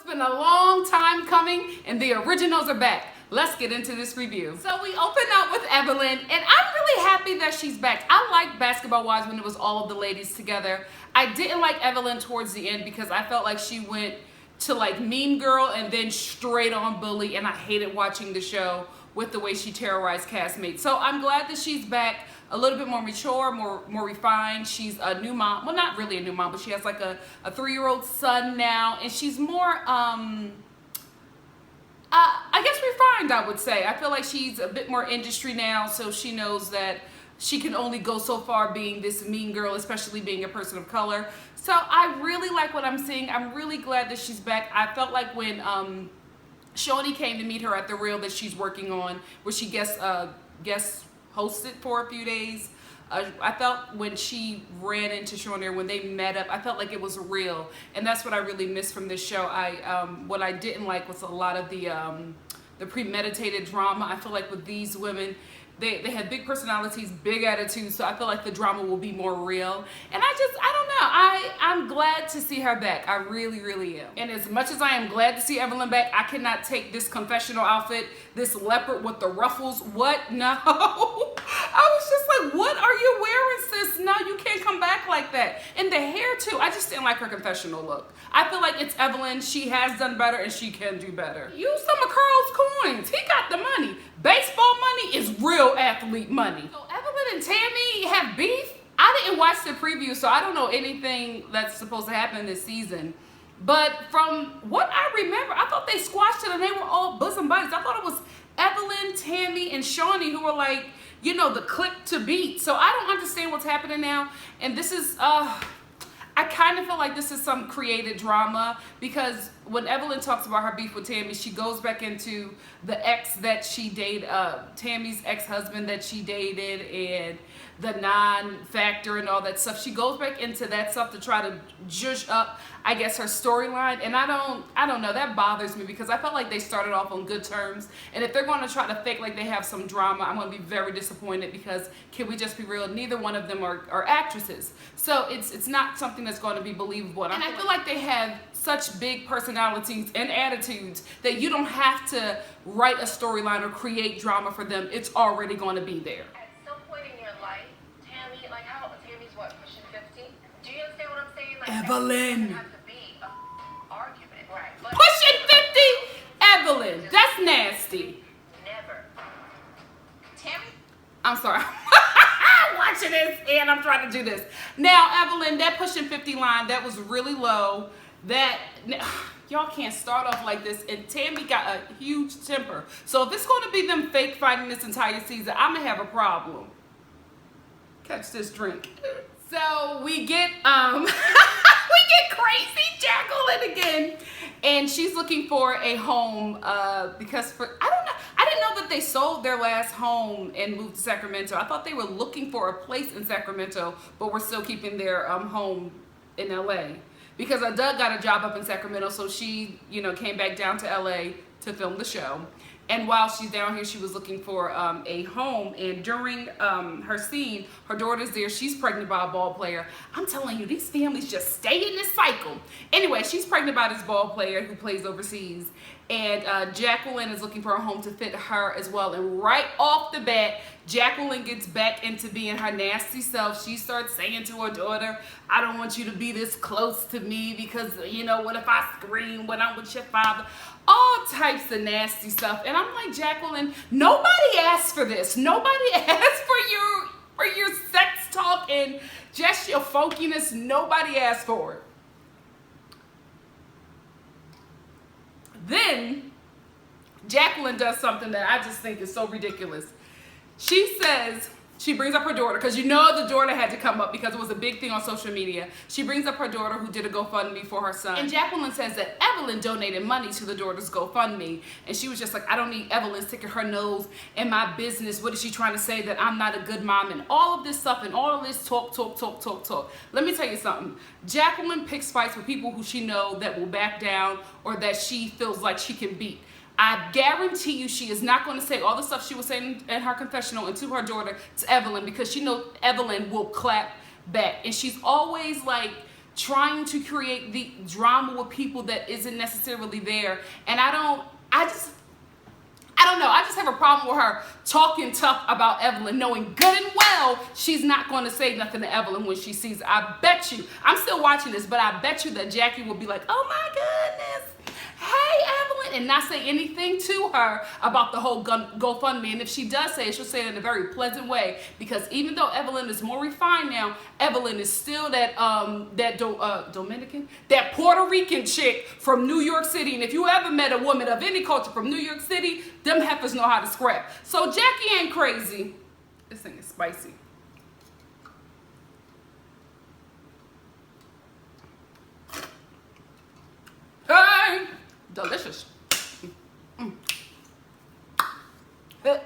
been a long time coming and the originals are back. Let's get into this review. So we open up with Evelyn, and I'm really happy that she's back. I liked Basketball Wives when it was all of the ladies together. I didn't like Evelyn towards the end because I felt like she went to like Mean Girl and then straight on bully, and I hated watching the show with the way she terrorized castmates. So I'm glad that she's back, a little bit more mature, more refined. She's a new mom. Well, not really a new mom, but she has like a 3-year-old son now, and she's more I guess refined, I would say. I feel like she's a bit more industry now, so she knows that she can only go so far being this mean girl, especially being a person of color. So I really like what I'm seeing. I'm really glad that she's back. I felt like when Shawnee came to meet her at the reel that she's working on, where she guest hosted for a few days, I felt when she ran into Shawnee, or when they met up, I felt like it was real, and that's what I really missed from this show. What I didn't like was a lot of the premeditated drama. I feel like with these women, they have big personalities, big attitudes, so I feel like the drama will be more real. And I don't know, I'm glad to see her back. I really, really am. And as much as I am glad to see Evelyn back, I cannot take this confessional outfit, this leopard with the ruffles. What? No. I was just like, what are you wearing, sis? No, you can't come back like that. And the hair too, I just didn't like her confessional look. I feel like it's Evelyn. She has done better and she can do better. Use some of Carl's coins. He got the money. Baseball money is real athlete money. So Evelyn and Tammy have beef. I didn't watch the preview, so I don't know anything that's supposed to happen this season. But from what I remember, I thought they squashed it and they were all bosom buddies. I thought it was Evelyn, Tammy, and Shawnee who were like, you know, the click to beat. So I don't understand what's happening now. And this is, I kind of feel like this is some created drama, because when Evelyn talks about her beef with Tammy, she goes back into the ex that she dated, Tammy's ex-husband that she dated, and the non-factor and all that stuff. She goes back into that stuff to try to zhuzh up, I guess, her storyline. And I don't know, that bothers me, because I felt like they started off on good terms. And if they're going to try to fake like they have some drama, I'm going to be very disappointed, because can we just be real? Neither one of them are actresses. So it's not something that's going to be believable. And I feel like they have such big personalities and attitudes that you don't have to write a storyline or create drama for them. It's already going to be there. Evelyn. Pushing 50? Evelyn, that's nasty. Never. Tammy? I'm sorry. I'm watching this and I'm trying to do this. Now, Evelyn, that pushing 50 line, that was really low. That, y'all can't start off like this. And Tammy got a huge temper. So if it's going to be them fake fighting this entire season, I'm going to have a problem. Catch this drink. So we get we get crazy Jacqueline again, and she's looking for a home because I didn't know that they sold their last home and moved to Sacramento. I thought they were looking for a place in Sacramento, but we're still keeping their home in LA, because Doug got a job up in Sacramento, so she came back down to LA to film the show. And while she's down here, she was looking for a home. And during her scene, her daughter's there. She's pregnant by a ball player. I'm telling you, these families just stay in this cycle. Anyway, she's pregnant by this ball player who plays overseas. And Jacqueline is looking for a home to fit her as well. And right off the bat, Jacqueline gets back into being her nasty self. She starts saying to her daughter, I don't want you to be this close to me, because, what if I scream when I'm with your father? All types of nasty stuff. And I'm like, Jacqueline, nobody asked for this. Nobody asked for your sex talk and just your funkiness. Nobody asked for it. Then Jacqueline does something that I just think is so ridiculous. She brings up her daughter, because the daughter had to come up because it was a big thing on social media. She brings up her daughter, who did a GoFundMe for her son. And Jacqueline says that Evelyn donated money to the daughter's GoFundMe. And she was just like, I don't need Evelyn sticking her nose in my business. What is she trying to say? That I'm not a good mom, and all of this stuff, and all of this talk. Let me tell you something. Jacqueline picks fights with people who she knows that will back down, or that she feels like she can beat. I guarantee you she is not going to say all the stuff she was saying in her confessional and to her daughter to Evelyn, because she knows Evelyn will clap back. And she's always like trying to create the drama with people that isn't necessarily there. And I don't know. I just have a problem with her talking tough about Evelyn, knowing good and well she's not going to say nothing to Evelyn when she sees it. I bet you, I'm still watching this, but I bet you that Jackie will be like, oh my goodness, hey Evelyn, and not say anything to her about the whole GoFundMe. And if she does say it, she'll say it in a very pleasant way, because even though Evelyn is more refined now, Evelyn is still that that Puerto Rican chick from New York City. And if you ever met a woman of any culture from New York City, them heifers know how to scrap. So Jackie ain't crazy. This thing is spicy. Hey, delicious. So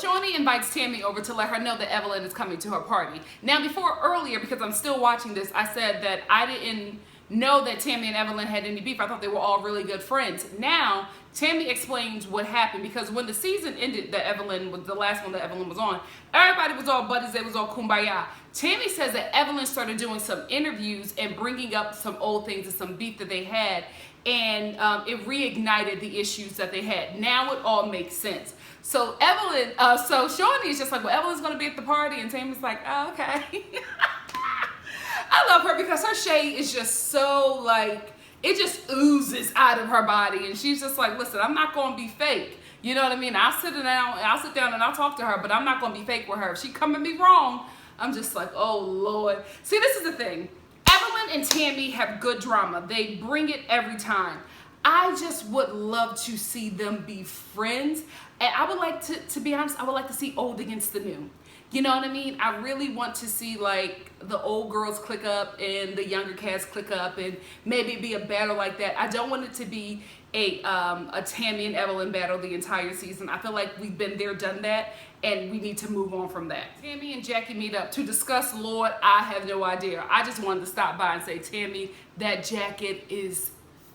Shawnee invites Tammy over to let her know that Evelyn is coming to her party. Now, earlier, because I'm still watching this, I said that I didn't know that Tammy and Evelyn had any beef. I thought they were all really good friends. Now, Tammy explains what happened, because when the season ended, that Evelyn was the last one that Evelyn was on, everybody was all buddies, they was all kumbaya. Tammy says that Evelyn started doing some interviews and bringing up some old things and some beef that they had, and it reignited the issues that they had. Now it all makes sense. So Evelyn, so Shawnee is just like, well, Evelyn's gonna be at the party, and Tammy's like, oh, okay. I love her because her shade is just so like, it just oozes out of her body, and she's just like, listen, I'm not gonna be fake. You know what I mean? I'll sit down and I'll talk to her, but I'm not gonna be fake with her. If she come at me wrong, I'm just like, oh Lord. See, this is the thing. Evelyn and Tammy have good drama. They bring it every time. I just would love to see them be friends. And I would like to be honest, I would like to see old against the new. You know what I mean? I really want to see like the old girls click up and the younger cats click up, and maybe be a battle like that. I don't want it to be a Tammy and Evelyn battle the entire season. I feel like we've been there, done that, and we need to move on from that. Tammy and Jackie meet up to discuss Lord, I have no idea. I just wanted to stop by and say, Tammy, that jacket is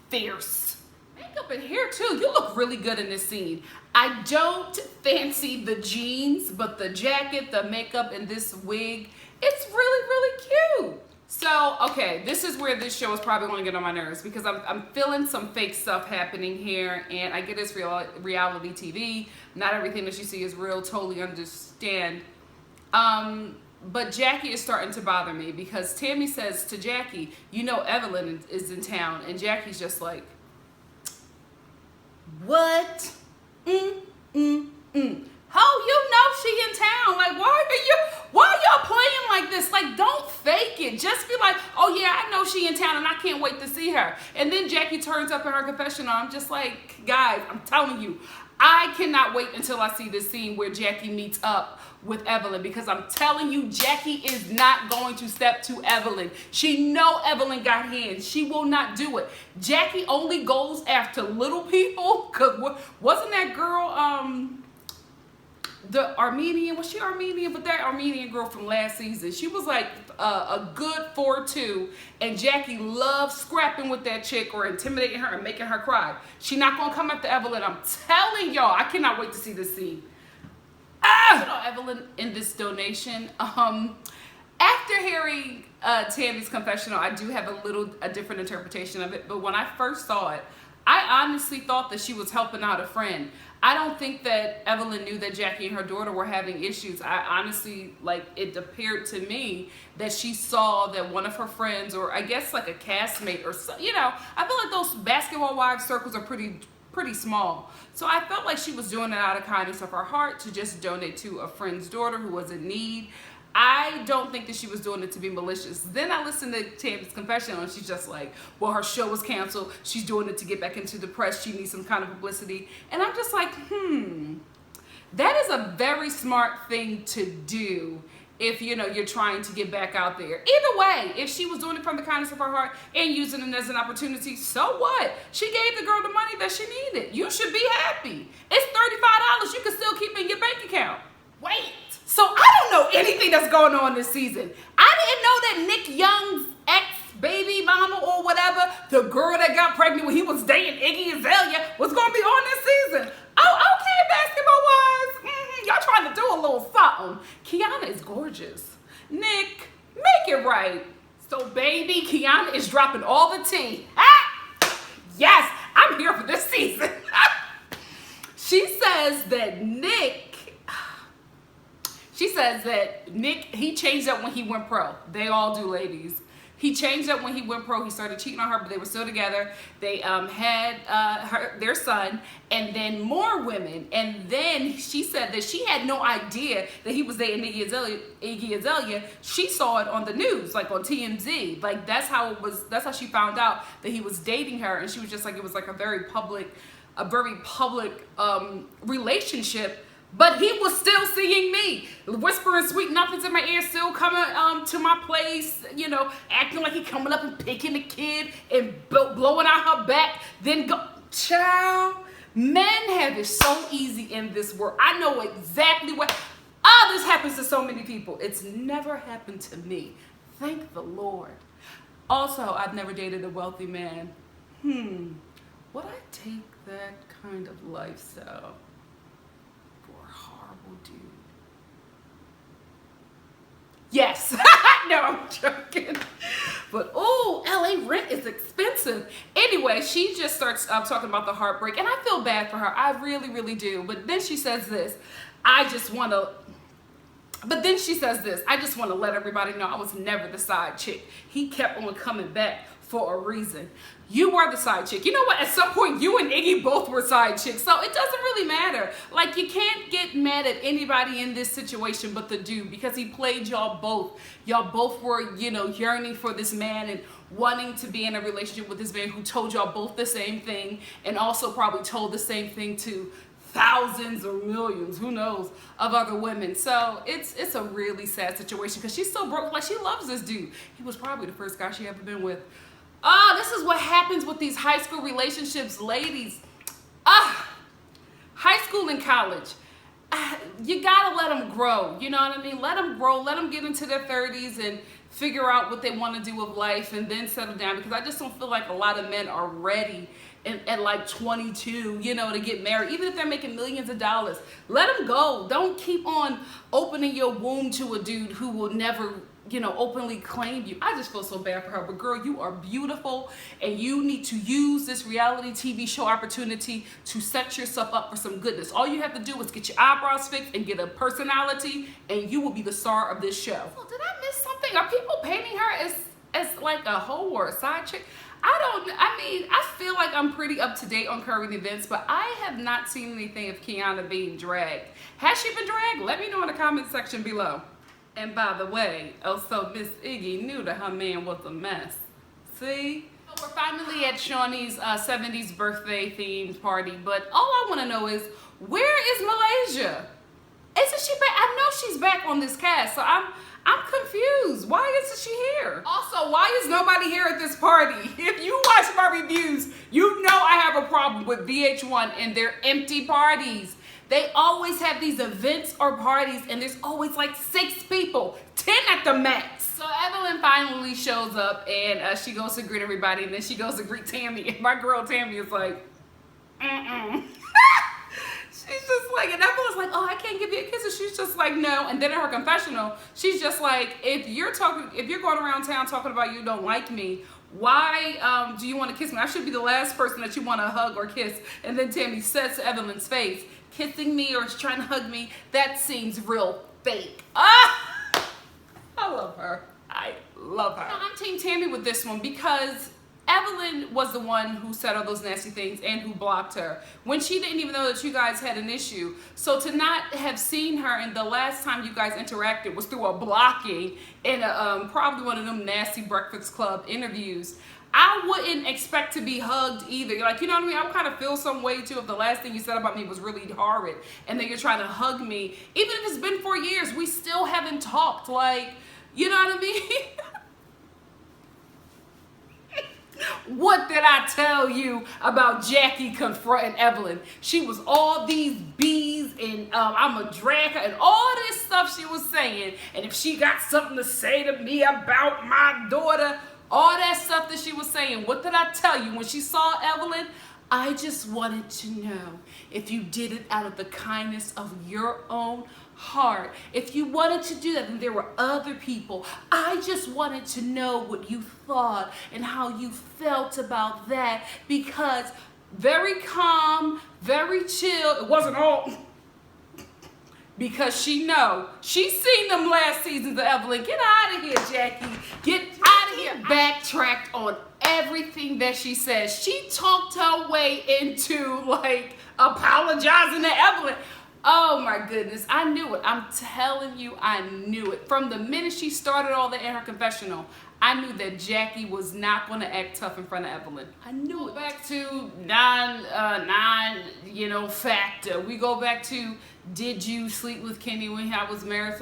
fierce. Makeup and hair too. You look really good in this scene. I don't fancy the jeans, but the jacket, the makeup, and this wig, it's really, really cute. So, okay, this is where this show is probably going to get on my nerves, because I'm feeling some fake stuff happening here, and I get it's reality TV. Not everything that you see is real, totally understand. But Jackie is starting to bother me, because Tammy says to Jackie, you know Evelyn is in town, and Jackie's just like, what? How you know she in town? Like, why y'all playing like this? Like, don't fake it. Just be like, oh yeah, I know she in town and I can't wait to see her. And then Jackie turns up in her confessional. I'm just like, guys, I'm telling you, I cannot wait until I see this scene where Jackie meets up with Evelyn, because I'm telling you, Jackie is not going to step to Evelyn. She know Evelyn got hands. She will not do it. Jackie only goes after little people, because wasn't that girl, the Armenian, was she Armenian? But that Armenian girl from last season, she was like a good 4'2", and Jackie loves scrapping with that chick or intimidating her and making her cry. She not gonna come after Evelyn. I'm telling y'all, I cannot wait to see this scene. You know, Evelyn in this donation. After hearing Tammy's confessional, I do have a different interpretation of it. But when I first saw it, I honestly thought that she was helping out a friend. I don't think that Evelyn knew that Jackie and her daughter were having issues. I honestly, like, it appeared to me that she saw that one of her friends, or I guess like a castmate or so, you know, I feel like those basketball wives circles are pretty small. So I felt like she was doing it out of kindness of her heart to just donate to a friend's daughter who was in need. I don't think that she was doing it to be malicious. Then I listened to Tammy's confessional, and she's just like, well, her show was canceled. She's doing it to get back into the press. She needs some kind of publicity. And I'm just like, that is a very smart thing to do if, you know, you're trying to get back out there. Either way, if she was doing it from the kindness of her heart and using it as an opportunity, so what? She gave the girl the money that she needed. You should be happy. It's $35 you can still keep in your bank account. Wait. So I don't know anything that's going on this season. I didn't know that Nick Young's ex-baby mama or whatever, the girl that got pregnant when he was dating Iggy Azalea, was going to be on this season. Oh, okay, basketball-wise. Y'all trying to do a little something. Kiana is gorgeous. Nick, make it right. So baby, Kiana is dropping all the tea. Ah! Yes, I'm here for this season. She says that Nick, he changed up when he went pro. They all do, ladies. He changed up when he went pro. He started cheating on her, but they were still together. They had their son, and then more women. And then she said that she had no idea that he was dating Iggy Azalea. She saw it on the news, like on TMZ. Like that's how it was. That's how she found out that he was dating her, and she was just like, it was like a very public relationship. But he was still seeing me, whispering sweet nothings in my ear, still coming to my place, you know, acting like he coming up and picking the kid and blowing out her back, then go. Child, men have it so easy in this world. I know exactly what. This happens to so many people. It's never happened to me. Thank the Lord. Also, I've never dated a wealthy man. Would I take that kind of lifestyle? Horrible dude. Yes. No, I'm joking. But oh, LA rent is expensive. Anyway, she just starts talking about the heartbreak, and I feel bad for her. I really, really do. But then she says this. I just want to let everybody know I was never the side chick. He kept on coming back for a reason. You were the side chick. You know what? At some point, you and Iggy both were side chicks. So it doesn't really matter. Like, you can't get mad at anybody in this situation but the dude, because he played y'all both. Y'all both were, you know, yearning for this man and wanting to be in a relationship with this man who told y'all both the same thing, and also probably told the same thing to thousands or millions, who knows, of other women. So it's a really sad situation, because she's so broke. Like, she loves this dude. He was probably the first guy she ever been with. This is what happens with these high school relationships, ladies. High school and college. You gotta let them grow. You know what I mean? Let them grow. Let them get into their 30s and figure out what they want to do with life, and then settle down. Because I just don't feel like a lot of men are ready at like 22, you know, to get married, even if they're making millions of dollars. Let them go. Don't keep on opening your womb to a dude who will never, you know, openly claim you. I just feel so bad for her. But girl, you are beautiful, and you need to use this reality TV show opportunity to set yourself up for some goodness. All you have to do is get your eyebrows fixed and get a personality, and you will be the star of this show. So did I miss something? Are people painting her as like a hoe or a side chick? I feel like I'm pretty up to date on current events, but I have not seen anything of Kiana being dragged. Has she been dragged? Let me know in the comment section below. And by the way, also Miss Iggy knew that her man was a mess. See? So we're finally at Shawnee's 70s birthday themed party, but all I want to know is, where is Malaysia? Isn't she back? I know she's back on this cast, so I'm confused. Why isn't she here? Also, why is nobody here at this party? If you watch my reviews, you know I have a problem with VH1 and their empty parties. They always have these events or parties, and there's always like 6 people, 10 at the max. So Evelyn finally shows up, and she goes to greet everybody, and then she goes to greet Tammy, and my girl Tammy is like, She's just like, and Evelyn's like, oh, I can't give you a kiss. And she's just like, no. And then in her confessional, she's just like, if you're going around town talking about you don't like me, why do you want to kiss me? I should be the last person that you want to hug or kiss. And then Tammy says to Evelyn's face, kissing me or trying to hug me, that seems real fake. I love her. I love her. I'm Team Tammy with this one, because Evelyn was the one who said all those nasty things and who blocked her when she didn't even know that you guys had an issue. So to not have seen her, and the last time you guys interacted was through a blocking in a, probably one of them nasty Breakfast Club interviews, I wouldn't expect to be hugged either. Like, you know what I mean? I would kind of feel some way too if the last thing you said about me was really horrid, and then you're trying to hug me. Even if it's been 4 years, we still haven't talked. Like, you know what I mean? What did I tell you about Jackie confronting Evelyn? She was all these bees, and I'm a drag her, and all this stuff she was saying. And if she got something to say to me about my daughter, all that stuff that she was saying, what did I tell you? When she saw Evelyn, I just wanted to know if you did it out of the kindness of your own heart. If you wanted to do that, then there were other people. I just wanted to know what you thought and how you felt about that, because very calm, very chill. It wasn't all because she's seen them last seasons of Evelyn. Get out of here, Jackie. Get out of here. Backtracked on everything that she says. She talked her way into like apologizing to Evelyn. Oh my goodness, I knew it. I'm telling you, I knew it. From the minute she started all that in her confessional, I knew that Jackie was not going to act tough in front of Evelyn. I knew it. Back to factor. We go back to, did you sleep with Kenny when I was married?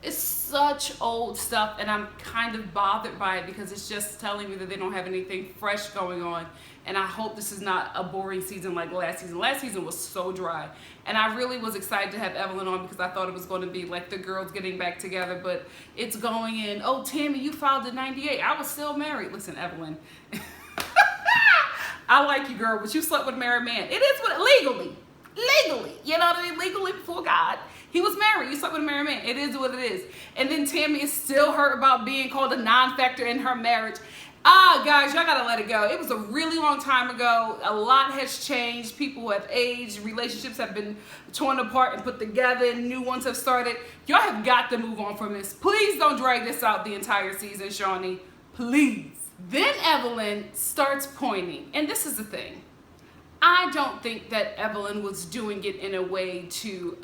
It's such old stuff, and I'm kind of bothered by it because it's just telling me that they don't have anything fresh going on. And I hope this is not a boring season like last season. Last season was so dry. And I really was excited to have Evelyn on because I thought it was going to be like the girls getting back together. But it's going in, oh, Tammy, you filed in 98. I was still married. Listen, Evelyn. I like you, girl, but you slept with a married man. It is what, legally. You know what I mean? Legally before God. He was married. You slept with a married man. It is what it is. And then Tammy is still hurt about being called a non-factor in her marriage. Guys, y'all gotta let it go. It was a really long time ago. A lot has changed. People have aged. Relationships have been torn apart and put together. New ones have started. Y'all have got to move on from this. Please don't drag this out the entire season, Shawnee. Please. Then Evelyn starts pointing. And this is the thing. I don't think that Evelyn was doing it in a way to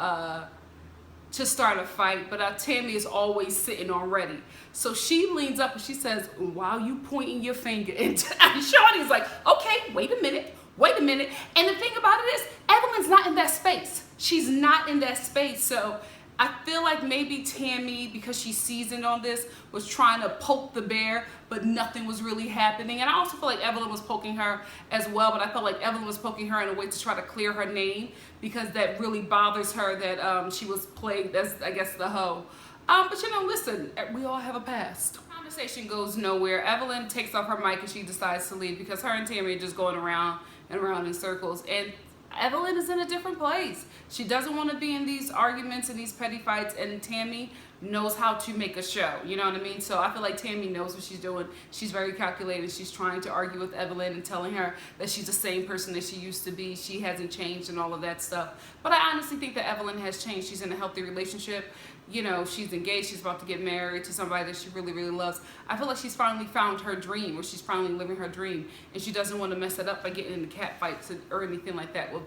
start a fight, but Tammy is always sitting on ready. So she leans up and she says, while you pointing your finger, and Shawnee's like, okay, wait a minute. And the thing about it is, Evelyn's not in that space. She's not in that space. So I feel like maybe Tammy, because she's seasoned on this, was trying to poke the bear, but nothing was really happening. And I also feel like Evelyn was poking her as well, but I felt like Evelyn was poking her in a way to try to clear her name, because that really bothers her that she was plagued as, I guess, the hoe. But listen, we all have a past. Conversation goes nowhere. Evelyn takes off her mic and she decides to leave because her and Tammy are just going around and around in circles. And Evelyn is in a different place. She doesn't want to be in these arguments and these petty fights, and Tammy knows how to make a show. You know what I mean? So I feel like Tammy knows what she's doing. She's very calculated. She's trying to argue with Evelyn and telling her that she's the same person that she used to be. She hasn't changed and all of that stuff. But I honestly think that Evelyn has changed. She's in a healthy relationship. She's engaged. She's about to get married to somebody that she really, really loves. I feel like she's finally found her dream, or she's finally living her dream, and she doesn't want to mess it up by getting into cat fights or anything like that with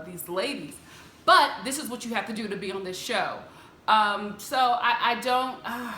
these ladies. But this is what you have to do to be on this show. So I don't know.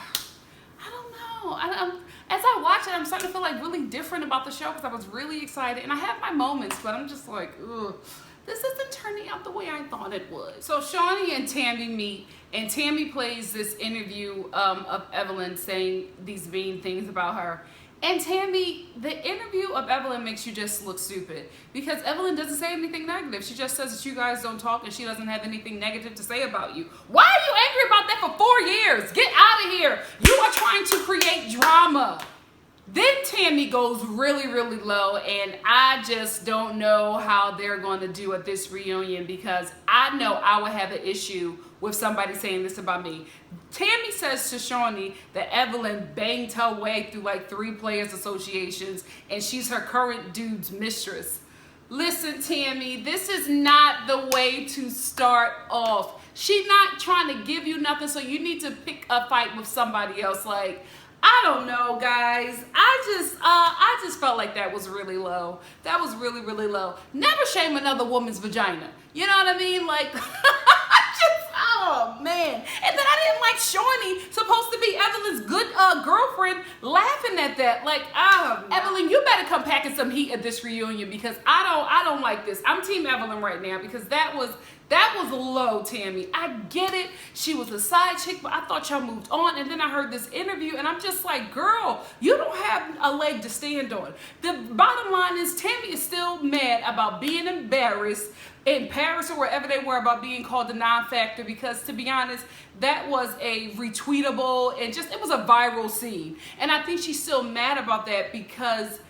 As I watch it, I'm starting to feel like really different about the show because I was really excited, and I have my moments, but I'm just like, ugh. This isn't turning out the way I thought it would. So Shawnee and Tammy meet, and Tammy plays this interview of Evelyn saying these mean things about her. And Tammy, the interview of Evelyn makes you just look stupid because Evelyn doesn't say anything negative. She just says that you guys don't talk and she doesn't have anything negative to say about you. Why are you angry about that for 4 years? Get out of here. You are trying to create drama. Then Tammy goes really, really low, and I just don't know how they're going to do at this reunion because I know I would have an issue with somebody saying this about me. Tammy says to Shawnee that Evelyn banged her way through like 3 players associations and she's her current dude's mistress. Listen, Tammy, this is not the way to start off. She's not trying to give you nothing, so you need to pick a fight with somebody else. Like, I don't know, guys. I just felt like that was really low. That was really, really low. Never shame another woman's vagina. You know what I mean? Like, oh man. And then I didn't like Shawnee, supposed to be Evelyn's good girlfriend, laughing at that. Like, Evelyn, you better come packing some heat at this reunion because I don't like this. I'm Team Evelyn right now because that was low, Tammy. I get it. She was a side chick, but I thought y'all moved on. And then I heard this interview, and I'm just like, girl, you don't have a leg to stand on. The bottom line is Tammy is still mad about being embarrassed in Paris or wherever they were about being called the non-factor because, to be honest, that was a retweetable and it was a viral scene. And I think she's still mad about that because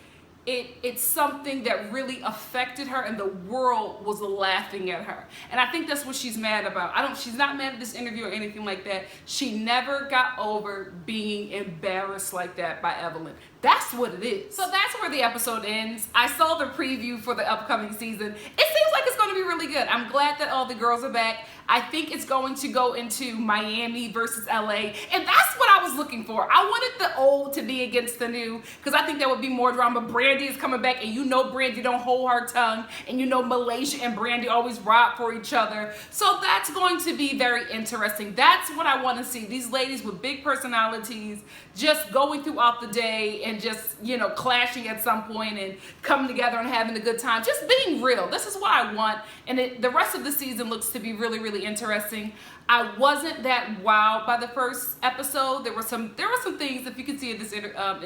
it's something that really affected her, and the world was laughing at her. And I think that's what she's mad about. She's not mad at this interview or anything like that. She never got over being embarrassed like that by Evelyn. That's what it is. So that's where the episode ends. I saw the preview for the upcoming season. It seems like it's going to be really good. I'm glad that all the girls are back. I think it's going to go into Miami versus LA, and that's what I was looking for. I wanted the old to be against the new, because I think there would be more drama. Brandy is coming back, and you know Brandy don't hold her tongue, and you know Malaysia and Brandy always ride for each other. So that's going to be very interesting. That's what I want to see. These ladies with big personalities just going throughout the day and just, you know, clashing at some point and coming together and having a good time. Just being real. This is what I want. And the rest of the season looks to be really, really interesting. I wasn't that wowed by the first episode. There were some things, if you can see in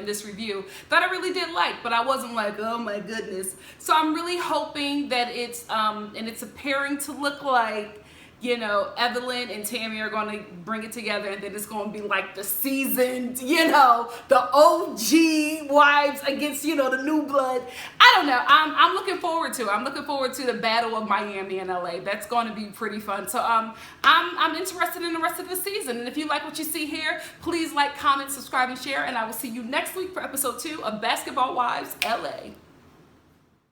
this review, that I really did like, but I wasn't like, oh my goodness. So I'm really hoping that it's appearing to look like, you know, Evelyn and Tammy are going to bring it together, and then it's going to be like the seasoned, you know, the OG wives against, you know, the new blood. I don't know. I'm looking forward to it. I'm looking forward to the battle of Miami and LA. That's going to be pretty fun. So I'm interested in the rest of the season. And if you like what you see here, please like, comment, subscribe, and share. And I will see you next week for episode 2 of Basketball Wives LA.